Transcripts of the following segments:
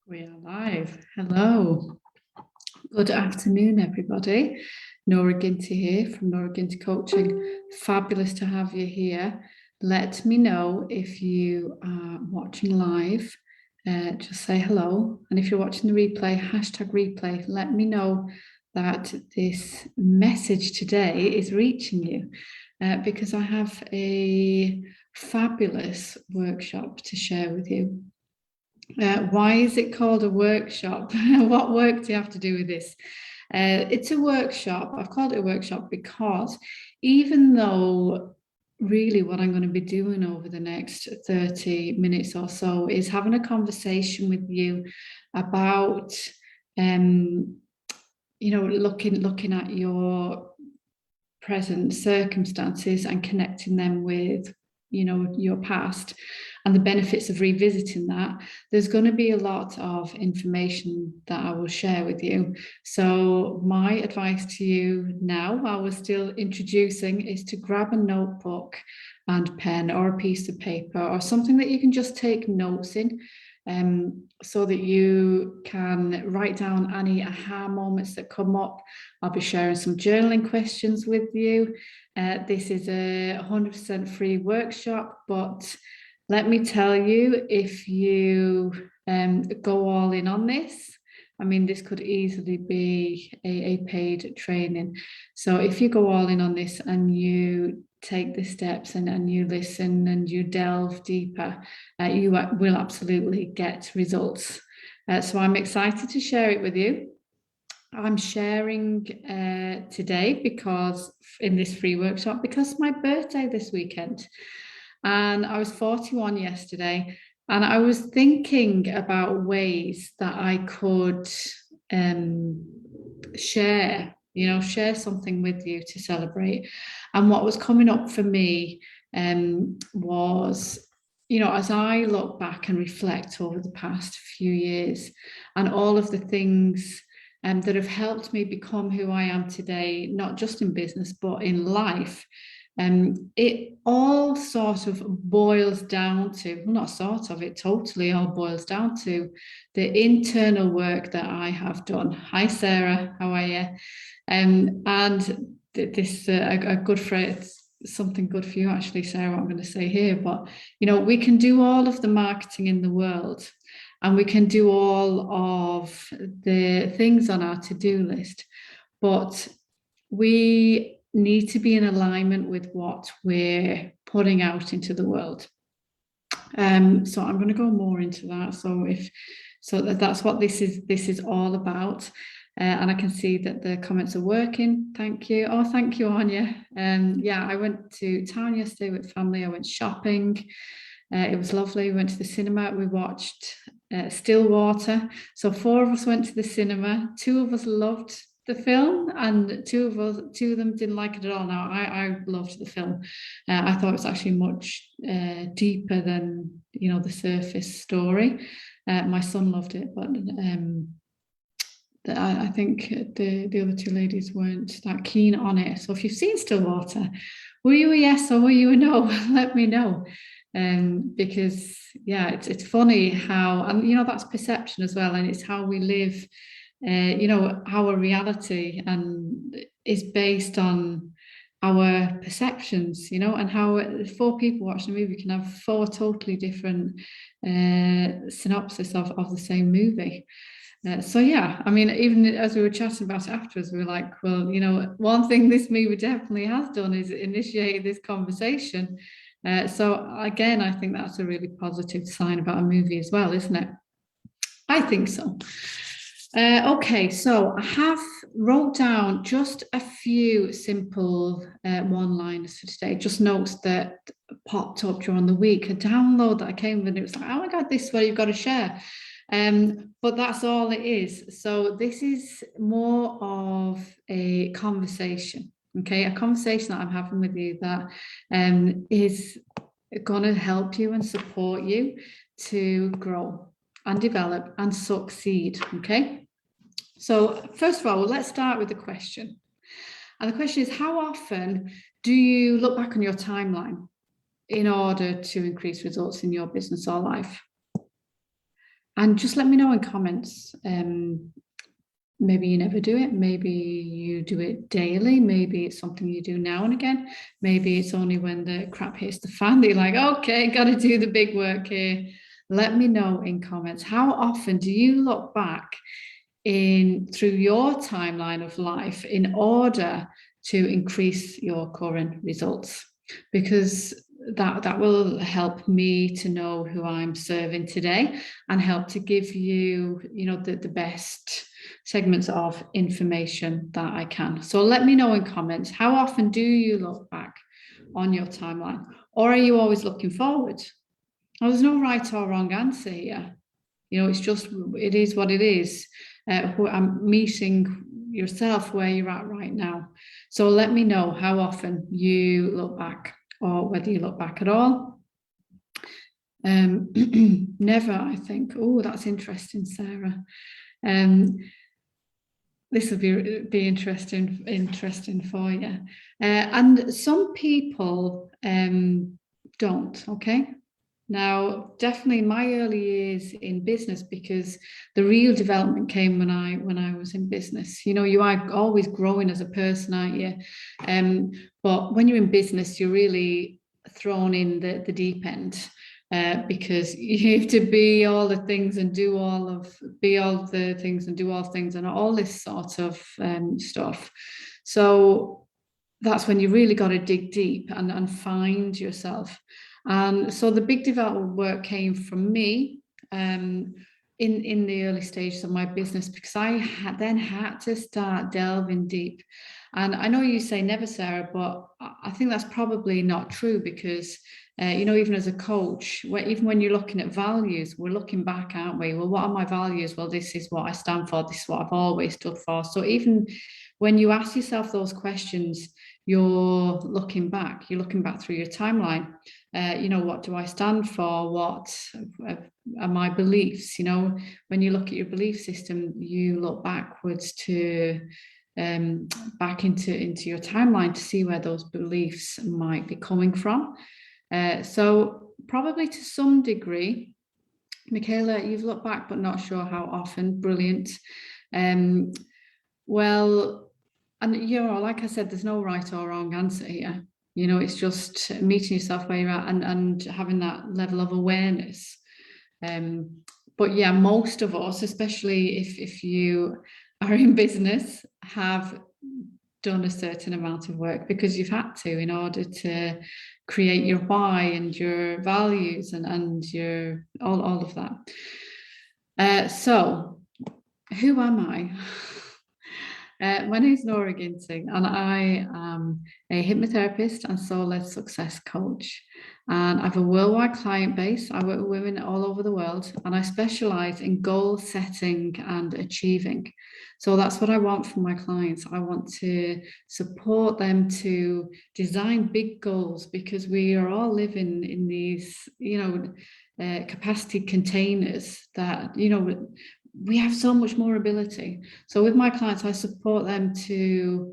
We are live. Hello. Good afternoon, everybody. Nora Ginty here from Nora Ginty Coaching. Fabulous to have you here. Let me know if you are watching live. Just say hello. And if you're watching the replay, hashtag replay, let me know that this message today is reaching you because I have a fabulous workshop to share with you. Why is it called a workshop? What work do you have to do with this? It's a workshop. I've called it a workshop because even though really what I'm going to be doing over the next 30 minutes or so is having a conversation with you about, looking at your present circumstances and connecting them with your past and the benefits of revisiting that. There's going to be a lot of information that I will share with you. So my advice to you now, while we're still introducing, is to grab a notebook and pen or a piece of paper or something that you can just take notes in, so that you can write down any aha moments that come up. I'll be sharing some journaling questions with you. This is a 100% free workshop, but let me tell you, if you go all in on this, I mean, this could easily be a paid training. So if you go all in on this and you take the steps and you listen and you delve deeper, you will absolutely get results. So I'm excited to share it with you. I'm sharing today because in this free workshop, because it's my birthday this weekend. And I was 41 yesterday, and I was thinking about ways that I could share something with you to celebrate. And what was coming up for me was, as I look back and reflect over the past few years and all of the things that have helped me become who I am today, not just in business, but in life. It all sort of boils down to, well, not sort of, it totally all boils down to the internal work that I have done. Hi, Sarah, how are you? And this, a good phrase, something good for you, actually, Sarah, what I'm going to say here. But, we can do all of the marketing in the world, and we can do all of the things on our to-do list, but we need to be in alignment with what we're putting out into the world. So I'm going to go more into that. So that's what this is all about. And I can see that the comments are working. Thank you. Oh, thank you, Anya. I went to town yesterday with family. I went shopping. It was lovely. We went to the cinema. We watched Stillwater. So 4 of us went to the cinema. 2 of us loved the film, and 2 of them didn't like it at all. Now, I loved the film. I thought it was actually much deeper than the surface story. My son loved it, but I think the other 2 ladies weren't that keen on it. So if you've seen Stillwater, were you a yes or were you a no? Let me know. Because it's funny how, and that's perception as well, and it's how we live. Our reality and is based on our perceptions, and how 4 people watching a movie can have 4 totally different synopsis of the same movie. I mean, even as we were chatting about it afterwards, we were like, well, one thing this movie definitely has done is initiated this conversation. So again, I think that's a really positive sign about a movie as well, isn't it? I think so. Okay, so I have wrote down just a few simple one-liners for today, just notes that popped up during the week. A download that I came with, and it was like, oh my God, this is what you've got to share. But that's all it is. So this is more of a conversation, okay? A conversation that I'm having with you that is going to help you and support you to grow and develop and succeed, okay? So first of all, let's start with the question. And the question is, how often do you look back on your timeline in order to increase results in your business or life? And just let me know in comments. Maybe you never do it. Maybe you do it daily. Maybe it's something you do now and again. Maybe it's only when the crap hits the fan that you're like, okay, got to do the big work here. Let me know in comments. How often do you look back through your timeline of life in order to increase your current results? Because that will help me to know who I'm serving today, and help to give you, the best segments of information that I can. So let me know in comments, how often do you look back on your timeline, or are you always looking forward? Well, there's no right or wrong answer here. It's just, it is what it is. I'm meeting yourself where you're at right now. So let me know how often you look back, or whether you look back at all. Never, I think. Oh, that's interesting, Sarah. This will be interesting for you. And some people don't. Okay. Now, definitely in my early years in business, because the real development came when I was in business. You are always growing as a person, aren't you? But when you're in business, you're really thrown in the deep end, because you have to be all the things and do all the things and all this sort of stuff. So that's when you really got to dig deep and find yourself. And so the big development work came from me in the early stages of my business, because I then had to start delving deep. And I know you say never, Sarah, but I think that's probably not true, because even as a coach, even when you're looking at values, we're looking back, aren't we? Well, what are my values? Well, this is what I stand for. This is what I've always stood for. So even when you ask yourself those questions, you're looking back through your timeline. What do I stand for? What are my beliefs? When you look at your belief system, you look backwards to back into your timeline to see where those beliefs might be coming from. So probably to some degree, Michaela, you've looked back but not sure how often. Brilliant. Well, and like I said, there's no right or wrong answer here. It's just meeting yourself where you're at, and having that level of awareness. But yeah, most of us, especially if you are in business, have done a certain amount of work, because you've had to, in order to create your why and your values and your all of that. So who am I? My name is Nora Ginting, and I am a hypnotherapist and soul-led success coach. And I have a worldwide client base. I work with women all over the world, and I specialize in goal setting and achieving. So that's what I want from my clients. I want to support them to design big goals, because we are all living in these, capacity containers that, we have so much more ability. So with my clients, I support them to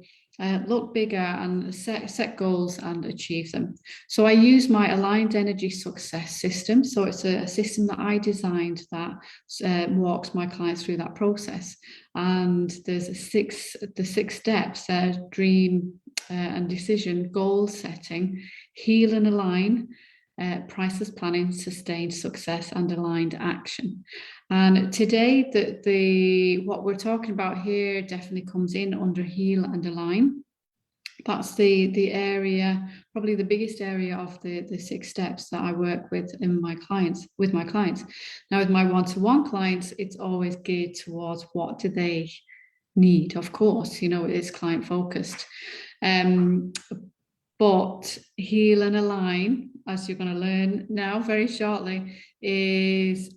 look bigger and set goals and achieve them. So I use my aligned energy success system. So it's a system that I designed that walks my clients through that process. And there's the six steps: dream and decision, goal setting, heal and align, priceless planning, sustained success, and aligned action. And today, what we're talking about here definitely comes in under heal and align. That's the area, probably the biggest area of the six steps that I work with my clients. Now, with my one-to-one clients, it's always geared towards what do they need. Of course, it's client focused. But heal and align, as you're going to learn now very shortly,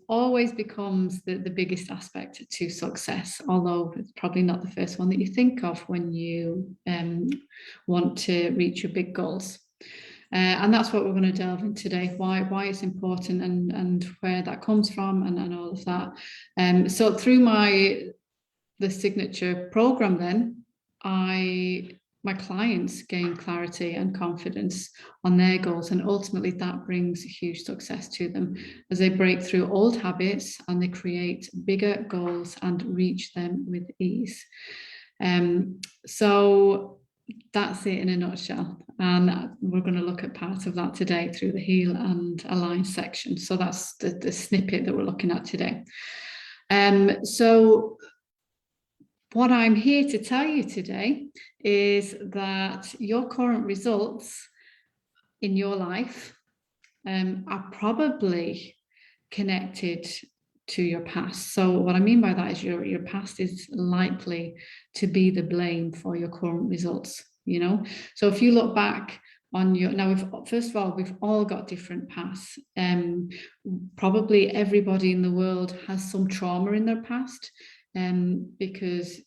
always becomes the biggest aspect to success, although it's probably not the first one that you think of when you want to reach your big goals. And that's what we're going to delve in today, why it's important and where that comes from and all of that. So through the signature program, then I my clients gain clarity and confidence on their goals, and ultimately that brings huge success to them as they break through old habits and they create bigger goals and reach them with ease. So that's it in a nutshell, and we're going to look at part of that today through the heal and align section. So that's the snippet that we're looking at today. So what I'm here to tell you today is that your current results in your life are probably connected to your past. So what I mean by that is your past is likely to be the blame for your current results, you know? So if you look back on your, now first of all, we've all got different pasts. Probably everybody in the world has some trauma in their past, because,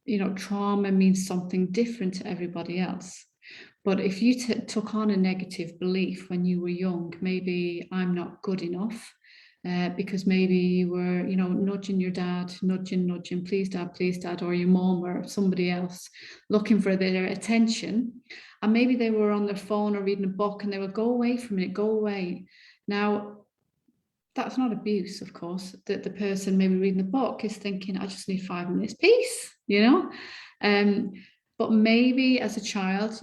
you know, trauma means something different to everybody else. But if you took on a negative belief when you were young, maybe I'm not good enough, because maybe you were, you know, nudging your dad, nudging, please dad, or your mom or somebody else, looking for their attention. And maybe they were on their phone or reading a book and they would go away from it, go away. Now, that's not abuse, of course. That the person maybe reading the book is thinking, I just need 5 minutes peace, you know? But maybe as a child,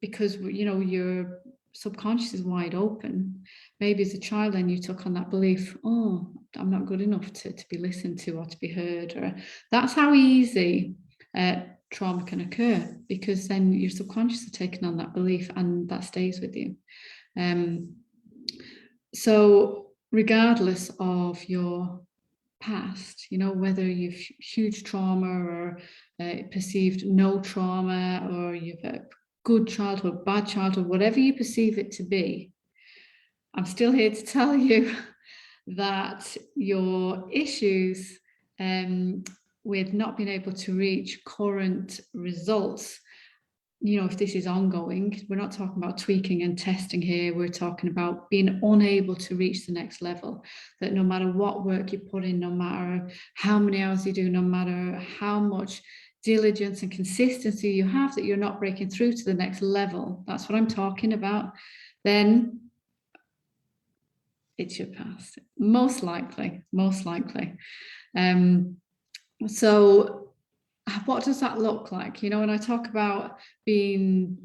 because, you know, your subconscious is wide open, maybe as a child then you took on that belief, oh, I'm not good enough to be listened to or to be heard. Or that's how easy trauma can occur, because then your subconscious is taking on that belief and that stays with you. So regardless of your past, you know, whether you've huge trauma or perceived no trauma, or you've a good childhood, bad childhood, whatever you perceive it to be, I'm still here to tell you that your issues with not being able to reach current results, you know, if this is ongoing, we're not talking about tweaking and testing here. We're talking about being unable to reach the next level, that no matter what work you put in, no matter how many hours you do, no matter how much diligence and consistency you have, that you're not breaking through to the next level. That's what I'm talking about. Then it's your past, most likely. So what does that look like? You know, when I talk about being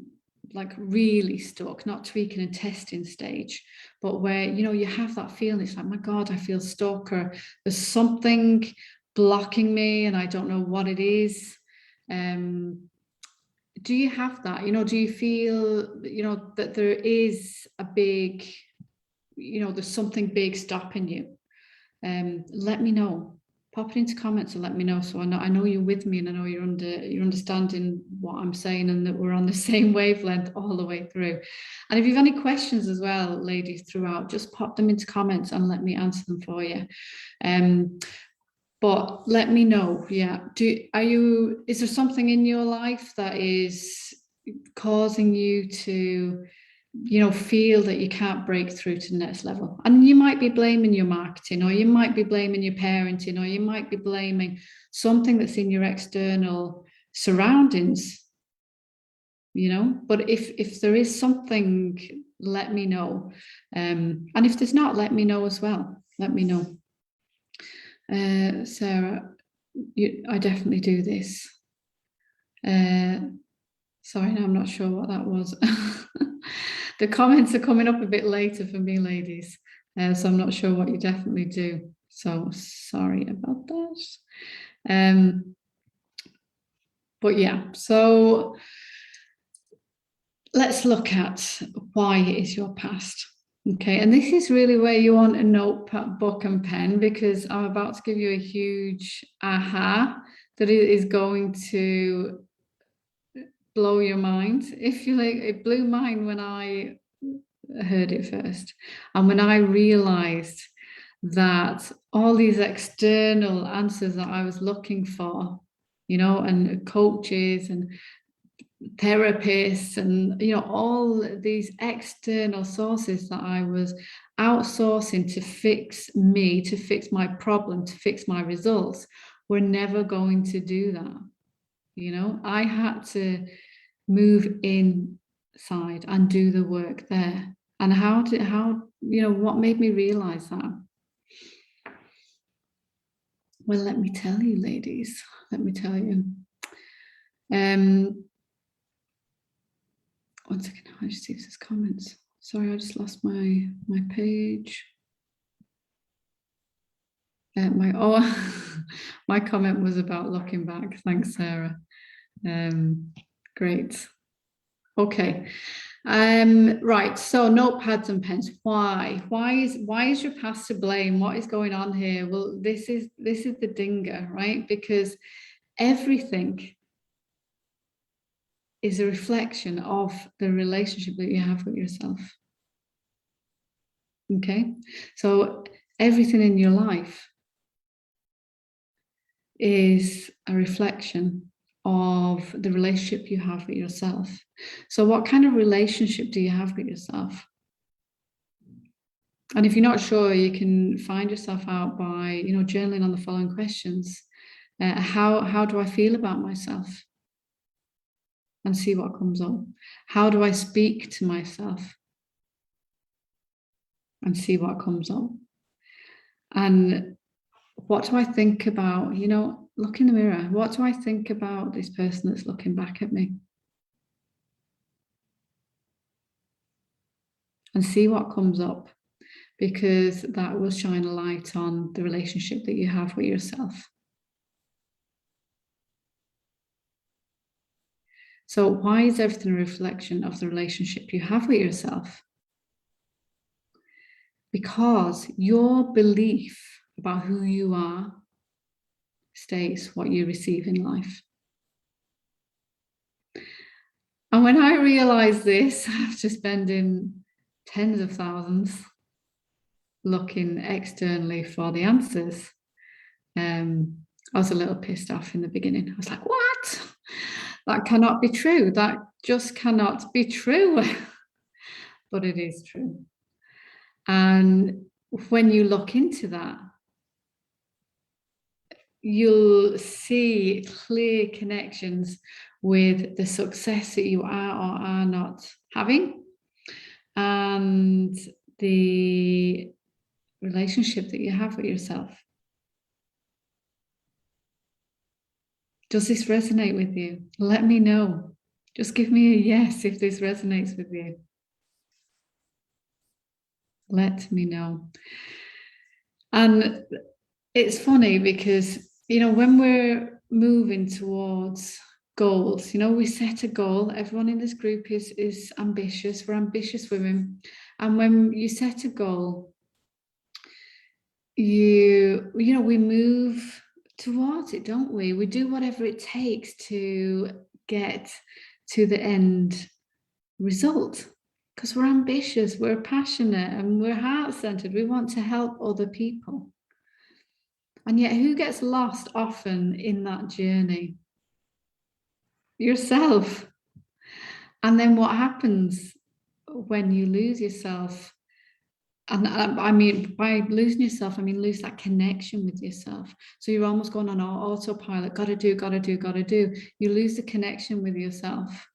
like really stuck, not tweaking and testing stage, but where, you know, you have that feeling, it's like, my God, I feel stuck, or there's something blocking me and I don't know what it is. Do you have that? You know, do you feel, you know, that there is a big, you know, there's something big stopping you? Let me know. Pop it into comments and let me know, so I know you're with me, and I know you're understanding what I'm saying, and that we're on the same wavelength all the way through. And if you've any questions as well, ladies, throughout, just pop them into comments and let me answer them for you. But let me know. Yeah. Is there something in your life that is causing you to, you know, feel that you can't break through to the next level? And you might be blaming your marketing, or you might be blaming your parenting, or you might be blaming something that's in your external surroundings, you know. But if there is something, let me know. And if there's not, let me know as well. Let me know. Sarah, I definitely do this. Sorry, I'm not sure what that was. The comments are coming up a bit later for me, ladies. So I'm not sure what you definitely do. So sorry about that. But yeah, so let's look at why it is your past. Okay, and this is really where you want a notebook and pen, because I'm about to give you a huge aha that is going to blow your mind. If you like, it blew mine when I heard it first, and when I realized that all these external answers that I was looking for, you know, and coaches and therapists and, you know, all these external sources that I was outsourcing to fix me, to fix my problem, to fix my results, were never going to do that. You know, I had to move inside and do the work there. And what made me realize that? Well, let me tell you, ladies, let me tell you. One second, I just see if there's comments. Sorry, I just lost my page. My comment was about looking back. Thanks, Sarah. Great. Okay. Right. So notepads and pens. Why? Why is your past to blame? What is going on here? Well, this is the dinger, right? Because everything is a reflection of the relationship that you have with yourself. Okay. So everything in your life is a reflection of the relationship you have with yourself. So what kind of relationship do you have with yourself? And if you're not sure, you can find yourself out by, journaling on the following questions. How do I feel about myself? And see what comes up. How do I speak to myself? And see what comes up. And what do I think about, look in the mirror. What do I think about this person that's looking back at me? And see what comes up, because that will shine a light on the relationship that you have with yourself. So why is everything a reflection of the relationship you have with yourself? Because your belief about who you are states what you receive in life. And when I realized this, after spending tens of thousands looking externally for the answers, I was a little pissed off in the beginning. I was like, what? That cannot be true. That just cannot be true. But it is true. And when you look into that, you'll see clear connections with the success that you are or are not having, and the relationship that you have with yourself. Does this resonate with you? Let me know. Just give me a yes if this resonates with you. Let me know. And it's funny because, when we're moving towards goals, we set a goal. Everyone in this group is ambitious. We're ambitious women. And when you set a goal, we move towards it, don't we? We do whatever it takes to get to the end result, because we're ambitious, we're passionate, and we're heart-centered. We want to help other people. And yet, who gets lost often in that journey? Yourself. And then what happens when you lose yourself? And I mean, by losing yourself, I mean lose that connection with yourself. So you're almost going on autopilot. Got to do. You lose the connection with yourself.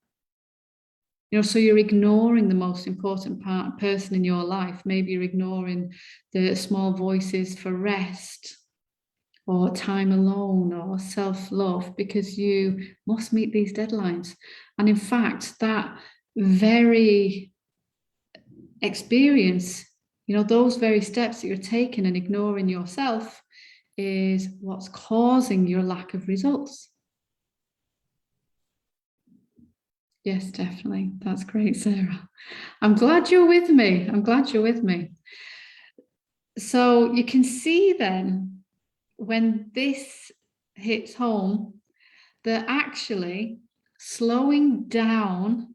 So you're ignoring the most important person in your life. Maybe you're ignoring the small voices for rest, or time alone, or self-love, because you must meet these deadlines. And in fact, that very experience, those very steps that you're taking and ignoring yourself, is what's causing your lack of results. Yes, definitely. That's great, Sarah. I'm glad you're with me. So you can see then, when this hits home, that actually slowing down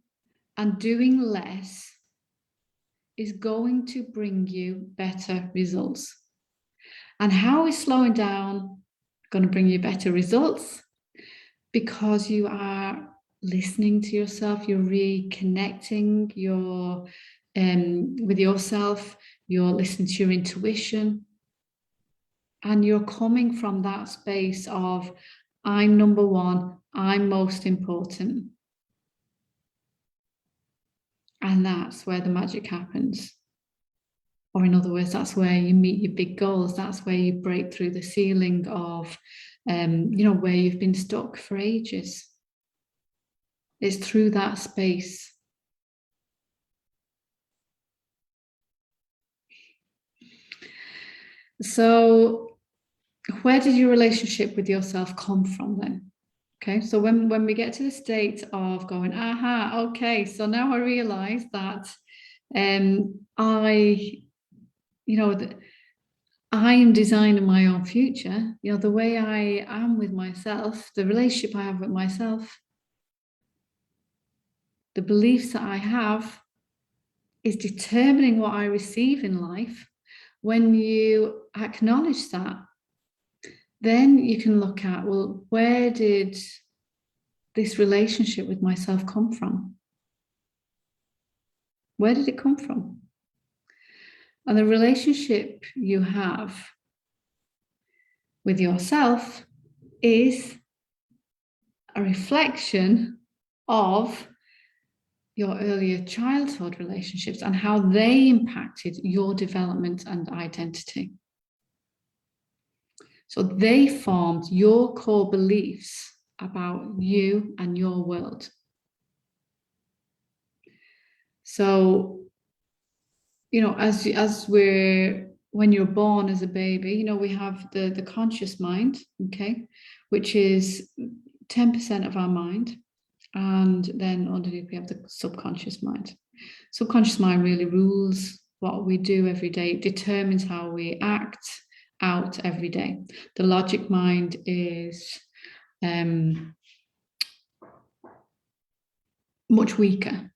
and doing less is going to bring you better results. And how is slowing down going to bring you better results? Because you are listening to yourself, you're reconnecting with yourself, you're listening to your intuition, and you're coming from that space of, I'm number one, I'm most important. And that's where the magic happens. Or in other words, that's where you meet your big goals. That's where you break through the ceiling of, where you've been stuck for ages. It's through that space. So where did your relationship with yourself come from then? Okay, so when we get to the state of going, aha, okay, so now I realize that I, I am designing my own future. The way I am with myself, the relationship I have with myself, the beliefs that I have is determining what I receive in life. When you acknowledge that, then you can look at, well, where did this relationship with myself come from? Where did it come from? And the relationship you have with yourself is a reflection of your earlier childhood relationships and how they impacted your development and identity. So they formed your core beliefs about you and your world. So, when you're born as a baby, we have the conscious mind, okay, which is 10% of our mind. And then underneath we have the subconscious mind. Subconscious mind really rules what we do every day. It determines how we act out every day. The logic mind is much weaker.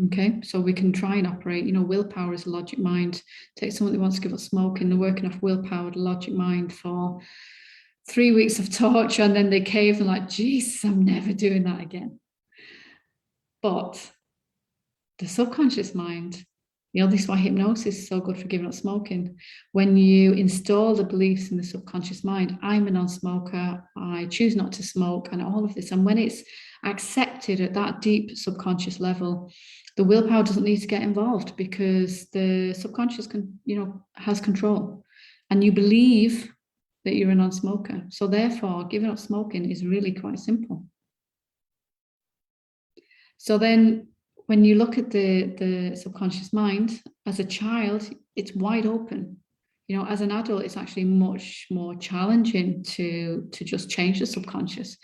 Okay, so we can try and operate, willpower is a logic mind. Take someone who wants to give up smoking, they're working off willpower, the logic mind for 3 weeks of torture, and then they cave and like, Jesus, I'm never doing that again. But the subconscious mind, this is why hypnosis is so good for giving up smoking. When you install the beliefs in the subconscious mind, I'm a non-smoker, I choose not to smoke, and all of this. And when it's accepted at that deep subconscious level, the willpower doesn't need to get involved because the subconscious has control. And you believe that you're a non-smoker. So therefore, giving up smoking is really quite simple. So then when you look at the subconscious mind, as a child, it's wide open. As an adult, it's actually much more challenging to just change the subconscious,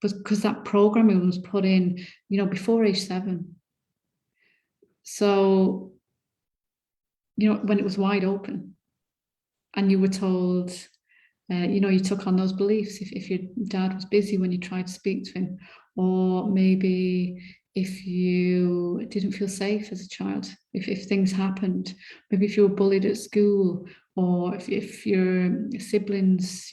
because that programming was put in, before age 7. So, when it was wide open and you were told, you took on those beliefs if your dad was busy when you tried to speak to him, or maybe if you didn't feel safe as a child, if things happened, maybe if you were bullied at school, or if your siblings,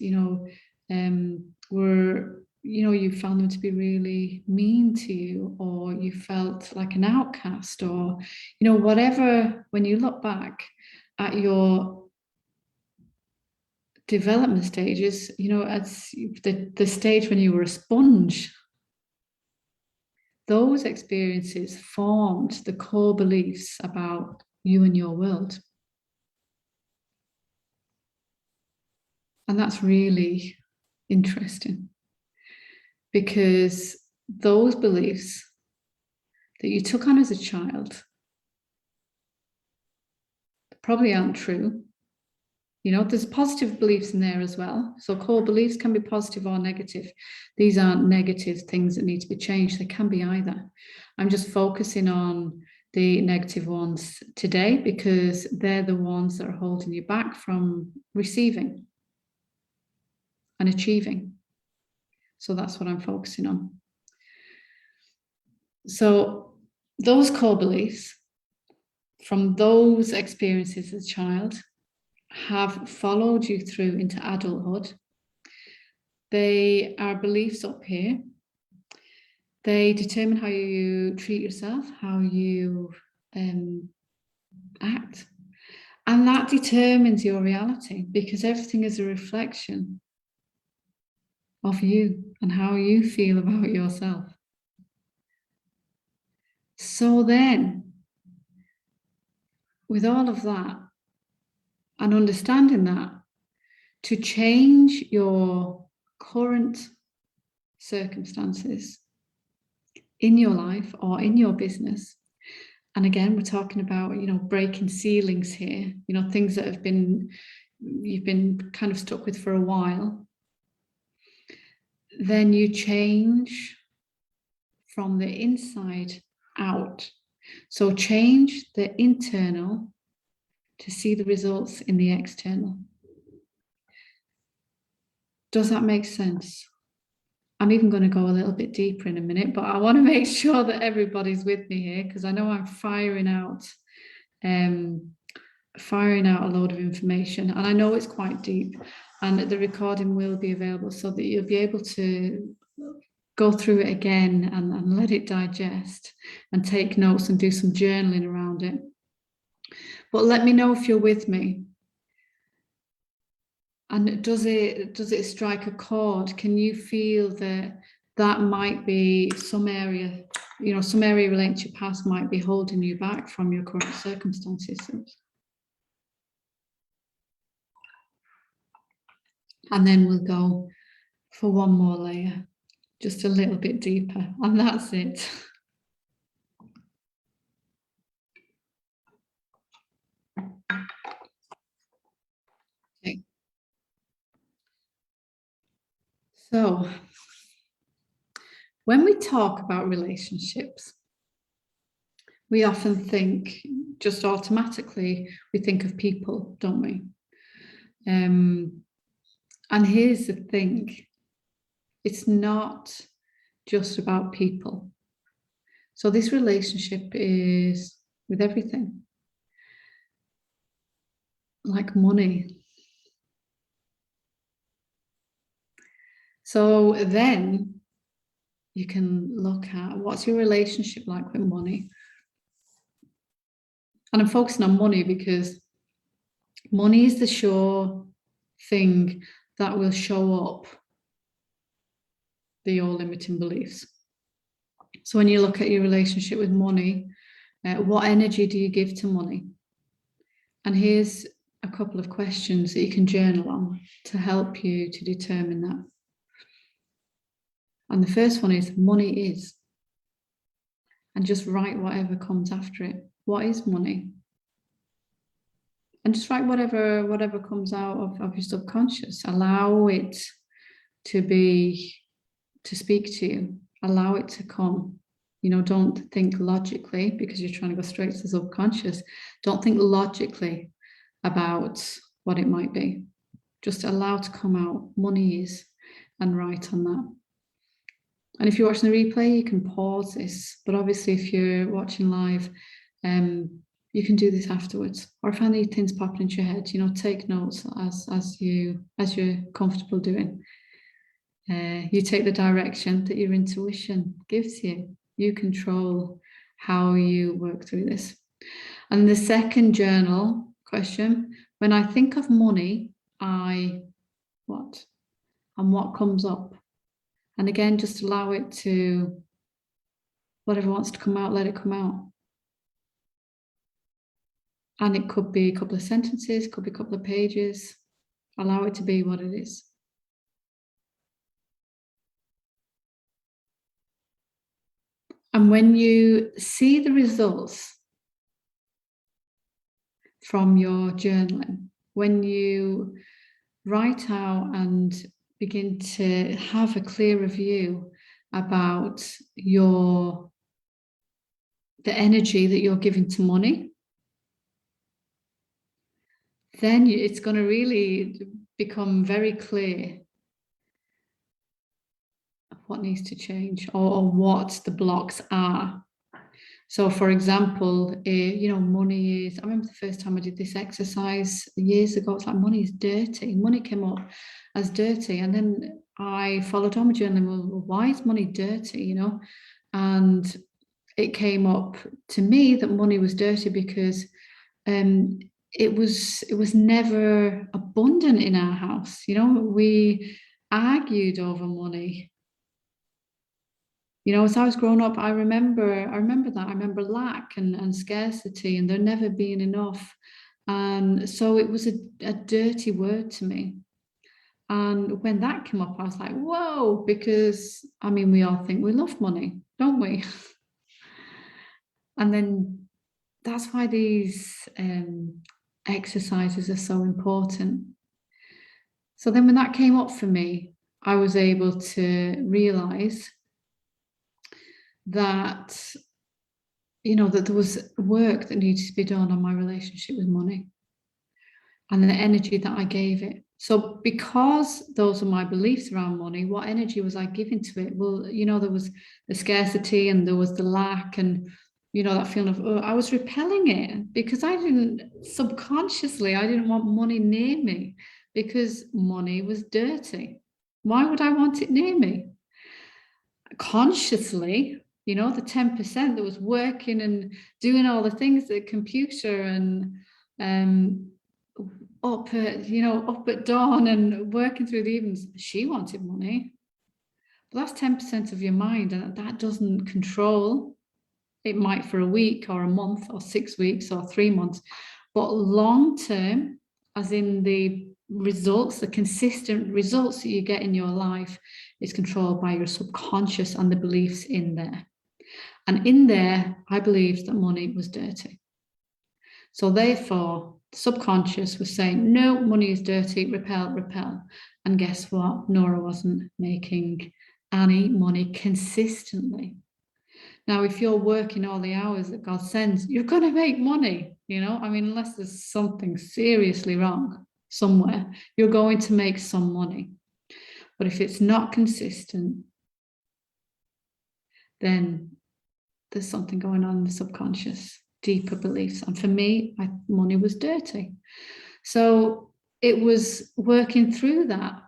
were, you found them to be really mean to you, or you felt like an outcast, or, whatever, when you look back at your development stages, as the stage when you were a sponge, those experiences formed the core beliefs about you and your world. And that's really interesting, because those beliefs that you took on as a child probably aren't true. There's positive beliefs in there as well. So core beliefs can be positive or negative. These aren't negative things that need to be changed. They can be either. I'm just focusing on the negative ones today because they're the ones that are holding you back from receiving and achieving. So that's what I'm focusing on. So those core beliefs from those experiences as a child have followed you through into adulthood. They are beliefs up here. They determine how you treat yourself, how you act. And that determines your reality, because everything is a reflection of you and how you feel about yourself. So then, with all of that and understanding that, to change your current circumstances in your life or in your business, and again, we're talking about, breaking ceilings here, things that you've been kind of stuck with for a while, then you change from the inside out. So change the internal to see the results in the external. Does that make sense? I'm even going to go a little bit deeper in a minute, but I want to make sure that everybody's with me here, because I know I'm firing out a load of information, and I know it's quite deep, and the recording will be available so that you'll be able to go through it again and let it digest and take notes and do some journaling around it. But let me know if you're with me. And does it strike a chord? Can you feel that might be some area relating to your past might be holding you back from your current circumstances? And then we'll go for one more layer, just a little bit deeper, and that's it. Okay. So when we talk about relationships, we often think, just automatically, we think of people, don't we? And here's the thing, it's not just about people. So this relationship is with everything, like money. So then you can look at, what's your relationship like with money? And I'm focusing on money because money is the sure thing that will show up your limiting beliefs. So when you look at your relationship with money, what energy do you give to money? And here's a couple of questions that you can journal on to help you to determine that. And the first one is, money is. And just write whatever comes after it. What is money? And just write whatever comes out of your subconscious. Allow it to speak to you. Allow it to come. Don't think logically, because you're trying to go straight to the subconscious. Don't think logically about what it might be. Just allow it to come out. Money is, and write on that. And if you're watching the replay, you can pause this. But obviously, if you're watching live, you can do this afterwards. Or if any things pop into your head, take notes as you're comfortable doing. You take the direction that your intuition gives you. You control how you work through this. And the second journal question, when I think of money, what? And what comes up? And again, just allow it to, whatever wants to come out, let it come out. And it could be a couple of sentences, could be a couple of pages. Allow it to be what it is. And when you see the results from your journaling, when you write out and begin to have a clearer view about the energy that you're giving to money, then it's going to really become very clear what needs to change, or what the blocks are. So for example, money is, I remember the first time I did this exercise years ago, it's like, money is dirty. Money came up as dirty. And then I followed on with journaling, well, why is money dirty, And it came up to me that money was dirty because it was never abundant in our house. We argued over money. As I was growing up, I remember that. I remember lack and scarcity and there never being enough. And so it was a dirty word to me. And when that came up, I was like, whoa, because we all think we love money, don't we? And then that's why these exercises are so important. So then when that came up for me, I was able to realize that, that there was work that needed to be done on my relationship with money and the energy that I gave it. So because those are my beliefs around money, what energy was I giving to it? Well, there was the scarcity and there was the lack and, that feeling of, I was repelling it because I didn't want money near me because money was dirty. Why would I want it near me? Consciously, the 10% that was working and doing all the things at computer and up at dawn and working through the evenings, she wanted money. But that's 10% of your mind, and that doesn't control. It might for a week or a month or 6 weeks or 3 months, but long term, as in the results, the consistent results that you get in your life, is controlled by your subconscious and the beliefs in there. And in there, I believed that money was dirty. So therefore, the subconscious was saying, no, money is dirty, repel, repel. And guess what? Nora wasn't making any money consistently. Now, if you're working all the hours that God sends, you're going to make money, unless there's something seriously wrong somewhere, you're going to make some money. But if it's not consistent, then there's something going on in the subconscious, deeper beliefs. And for me, money was dirty. So it was working through that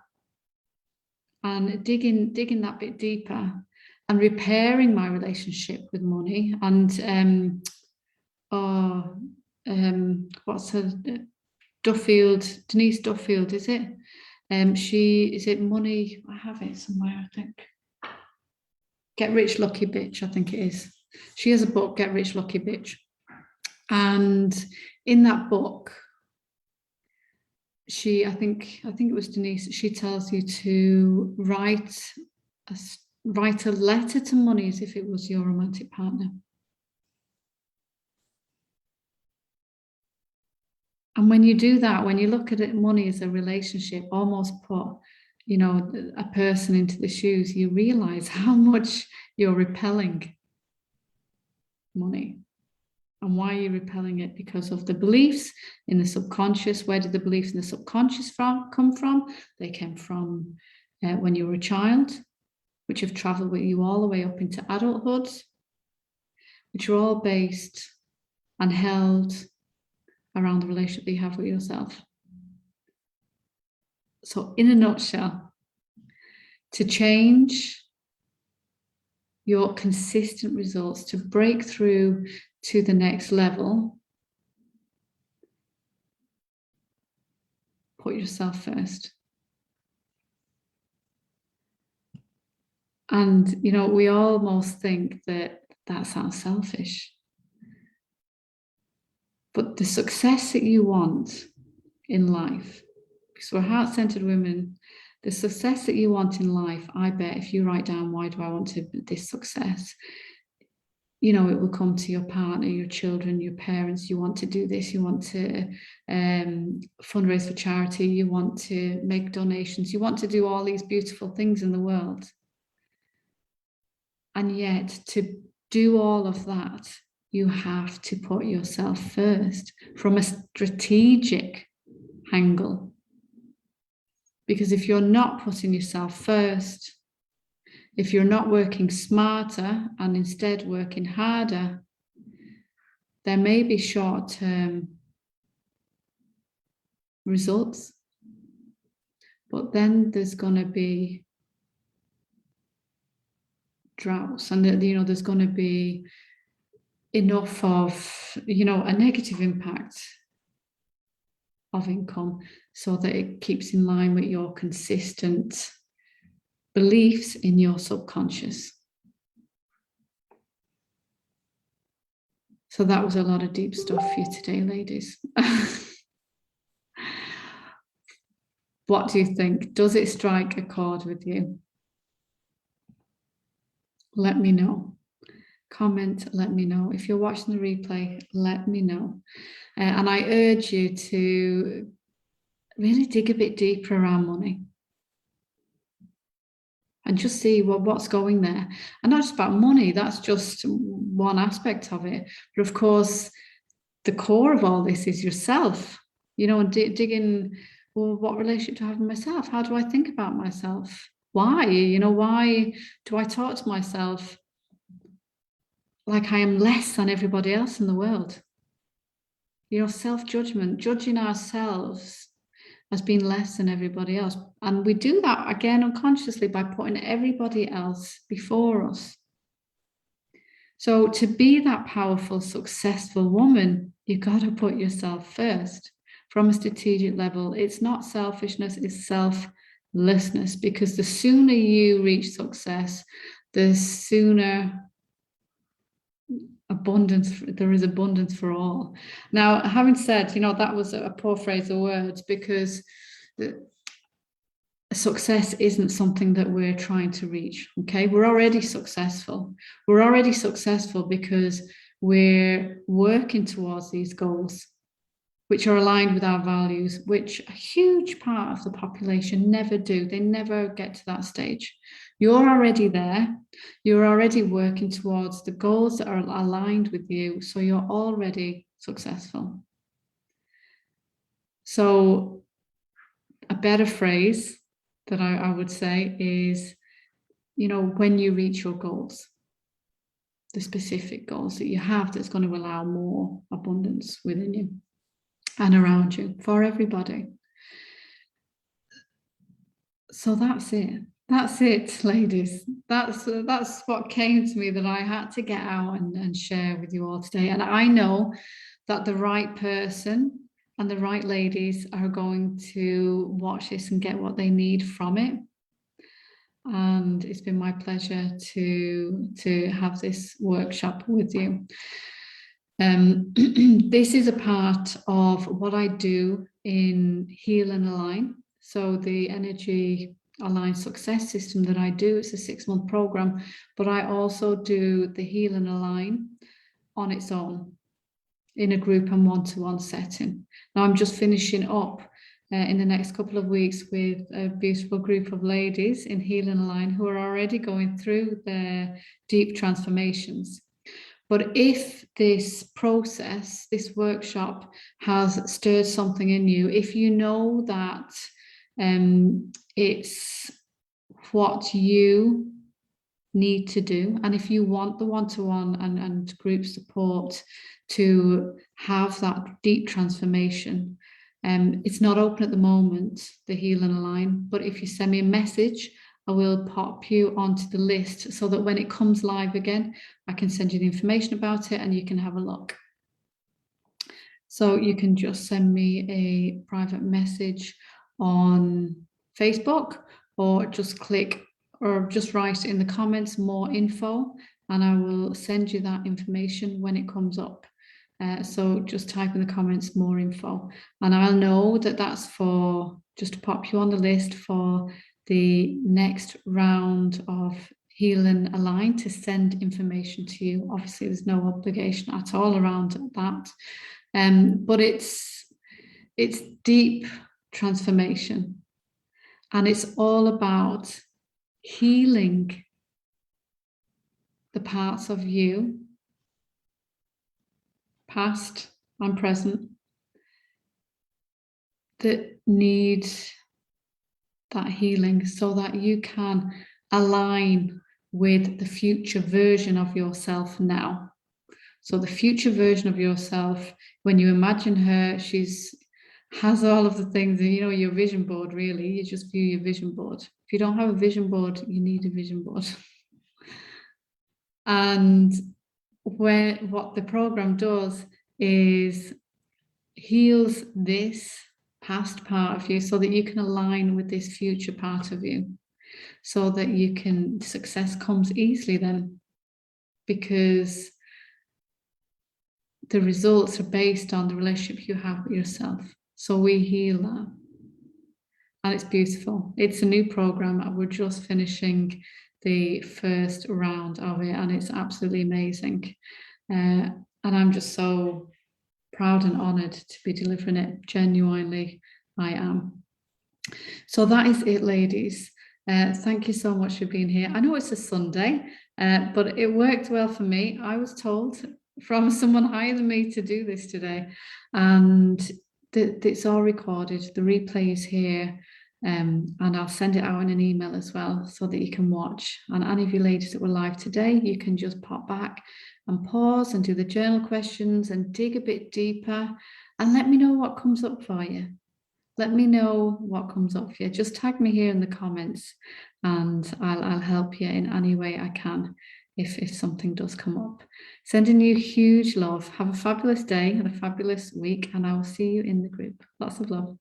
and digging that bit deeper and repairing my relationship with money. And what's her, Denise Duffield, is it? Is it Money? I have it somewhere, I think. Get Rich Lucky Bitch, I think it is. She has a book, Get Rich Lucky Bitch. And in that book, I think it was Denise, she tells you to write a letter to money as if it was your romantic partner. And when you do that, when you look at it, money as a relationship, almost put, a person into the shoes, you realize how much you're repelling money. And why are you repelling it? Because of the beliefs in the subconscious. Where did the beliefs in the subconscious come from? They came from when you were a child, which have traveled with you all the way up into adulthood, which are all based and held around the relationship that you have with yourself. So in a nutshell, to change your consistent results, to break through to the next level, put yourself first. And, we almost think that sounds selfish. But the success that you want in life, because we're heart-centered women, the success that you want in life, I bet if you write down, why do I want this success? It will come to your partner, your children, your parents. You want to do this, you want to fundraise for charity, you want to make donations, you want to do all these beautiful things in the world. And yet, to do all of that, you have to put yourself first from a strategic angle. Because if you're not putting yourself first, if you're not working smarter and instead working harder, there may be short-term results, but then there's going to be droughts, and there's going to be enough of a negative impact of income so that it keeps in line with your consistent beliefs in your subconscious. So that was a lot of deep stuff for you today, ladies. What do you think? Does it strike a chord with you? Let me know. Comment, let me know. If you're watching the replay, let me know. And I urge you to really dig a bit deeper around money and just see what's going there. And not just about money, that's just one aspect of it. But of course, the core of all this is yourself, and digging, well, what relationship do I have with myself? How do I think about myself? Why? Why do I talk to myself like I am less than everybody else in the world? Self-judgment, judging ourselves as being less than everybody else. And we do that, again, unconsciously by putting everybody else before us. So to be that powerful, successful woman, you've got to put yourself first. From a strategic level, it's not selfishness, it's selflessness, because the sooner you reach success, the sooner there is abundance for all. Now, having said, that was a poor phrase of words, because success isn't something that we're trying to reach. Okay, we're already successful. We're already successful because we're working towards these goals, which are aligned with our values, which a huge part of the population never do. They never get to that stage. You're already there. You're already working towards the goals that are aligned with you. So you're already successful. So a better phrase that I would say is, when you reach your goals, the specific goals that you have, that's going to allow more abundance within you and around you for everybody. So that's it. That's it, ladies. That's what came to me that I had to get out and share with you all today. And I know that the right person and the right ladies are going to watch this and get what they need from it. And it's been my pleasure to have this workshop with you. This is a part of what I do in Heal and Align. So the Energy Aligned Success System that I do, it's a 6-month program, but I also do the Heal and Align on its own in a group and one-to-one setting. Now I'm just finishing up in the next couple of weeks with a beautiful group of ladies in Heal and Align who are already going through their deep transformations. But if this process, this workshop has stirred something in you, if you know that it's what you need to do, and if you want the one-to-one and group support to have that deep transformation, it's not open at the moment, the Heal and Align, but if you send me a message, I will pop you onto the list so that when it comes live again, I can send you the information about it and you can have a look. So you can just send me a private message on Facebook, or just click or just write in the comments more info, and I will send you that information when it comes up. So just type in the comments more info, and I'll know that that's for just to pop you on the list for the next round of Heal and Align, to send information to you. Obviously, there's no obligation at all around that, but it's deep transformation, and it's all about healing the parts of you, past and present, that need that healing so that you can align with the future version of yourself now. So the future version of yourself, when you imagine her, has all of the things, your vision board, really. You just view your vision board. If you don't have a vision board, you need a vision board. And what the program does is heals this past part of you so that you can align with this future part of you, so that success comes easily then, because the results are based on the relationship you have with yourself. So we heal that. And it's beautiful. It's a new program, and we're just finishing the first round of it, and it's absolutely amazing. And I'm just so proud and honored to be delivering it. Genuinely, I am. So that is it, ladies. Thank you so much for being here. I know it's a Sunday, but it worked well for me. I was told from someone higher than me to do this today, and it's all recorded. The replay is here, and I'll send it out in an email as well so that you can watch. And any of you ladies that were live today, you can just pop back and pause and do the journal questions and dig a bit deeper and let me know what comes up for you. Let me know what comes up for you. Just tag me here in the comments and I'll help you in any way I can if something does come up. Sending you huge love. Have a fabulous day and a fabulous week, and I will see you in the group. Lots of love.